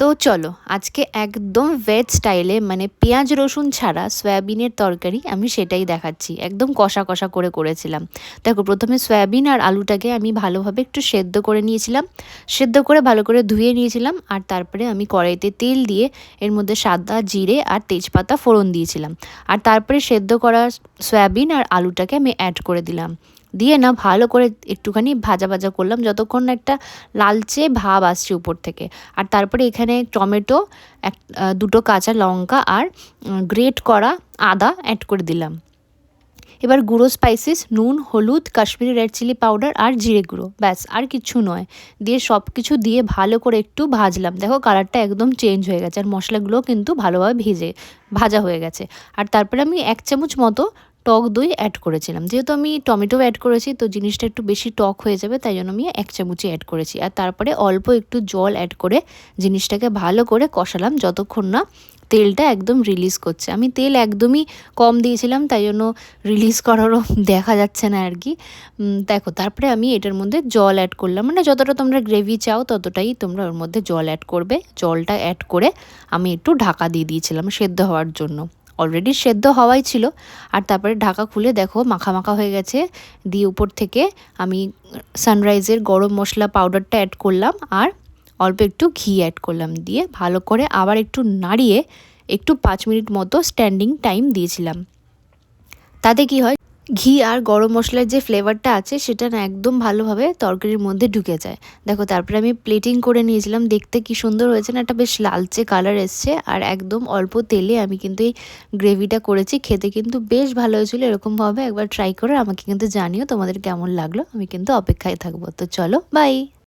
তো চলো আজকে একদম ভেজ স্টাইলে মানে পেঁয়াজ রসুন ছাড়া সয়াবিনের তরকারি আমি সেটাই দেখাচ্ছি। একদম কষা কষা করে করেছিলাম। দেখো প্রথমে সয়াবিন আর আলুটাকে আমি ভালোভাবে একটু সেদ্ধ করে নিয়েছিলাম, সেদ্ধ করে ভালো করে ধুয়ে নিয়েছিলাম। আর তারপরে আমি কড়াইতে তেল দিয়ে এর মধ্যে সাদা জিরে আর তেজপাতা ফোড়ন দিয়েছিলাম। আর তারপরে সেদ্ধ করা সয়াবিন আর আলুটাকে আমি অ্যাড করে দিলাম, দিয়ে না ভালো করে একটুখানি ভাজা ভাজা করলাম যতক্ষণ না একটা লালচে ভাব আসছে উপর থেকে। আর তারপরে এখানে টমেটো, দুটো কাঁচা লঙ্কা আর গ্রেট করা আদা অ্যাড করে দিলাম। এবার গুঁড়ো স্পাইসেস নুন, হলুদ, কাশ্মীরি রেড চিলি পাউডার আর জিরে গুঁড়ো, ব্যাস আর কিছু নয়। দিয়ে সব কিছু দিয়ে ভালো করে একটু ভাজলাম। দেখো কালারটা একদম চেঞ্জ হয়ে গেছে আর মশলাগুলো কিন্তু ভালোভাবে ভাজা হয়ে গেছে। আর তারপরে আমি 1 চামচ মতো টক দই অ্যাড করেছিলাম। যেহেতু আমি টমেটো অ্যাড করেছি তো জিনিসটা একটু বেশি টক হয়ে যাবে, তাই জন্য আমি 1 চামচই অ্যাড করেছি। আর তারপরে অল্প একটু জল অ্যাড করে জিনিসটাকে ভালো করে কষালাম যতক্ষণ না তেলটা একদম রিলিজ করছে। আমি তেল একদমই কম দিয়েছিলাম, তাই জন্য রিলিজ করারও দেখা যাচ্ছে না আর কি। দেখো তারপরে আমি এটার মধ্যে জল অ্যাড করলাম, মানে যতটা তোমরা গ্রেভি চাও ততটাই তোমরা ওর মধ্যে জল অ্যাড করবে। জলটা অ্যাড করে আমি একটু ঢাকা দিয়ে দিয়েছিলাম সেদ্ধ হওয়ার জন্য। অলরেডি সেদ্ধ হওয়াই ছিল। আর তারপরে ঢাকা খুলে দেখো মাখা মাখা হয়ে গেছে। দিয়ে উপর থেকে আমি সানরাইজের গরম মশলা পাউডারটা অ্যাড করলাম আর অল্প একটু ঘি অ্যাড করলাম। দিয়ে ভালো করে আবার একটু নাড়িয়ে একটু 5 মিনিট মতো স্ট্যান্ডিং টাইম দিয়েছিলাম। তাতে কি হয়, ঘি আর গরম মশলার যে ফ্লেভারটা আছে সেটা না একদম ভালোভাবে তরকারির মধ্যে ঢুকে যায়। দেখো তারপরে আমি প্লেটিং করে নিয়েছিলাম। দেখতে কি সুন্দর হয়েছে না, একটা বেশ লালচে কালার এসছে। আর একদম অল্প তেলে আমি কিন্তু এই গ্রেভিটা করেছি। খেতে কিন্তু বেশ ভালো হয়েছিল। এরকমভাবে একবার ট্রাই করে আমাকে কিন্তু জানিও তোমাদের কেমন লাগলো। আমি কিন্তু অপেক্ষায় থাকবো। তো চলো বাই।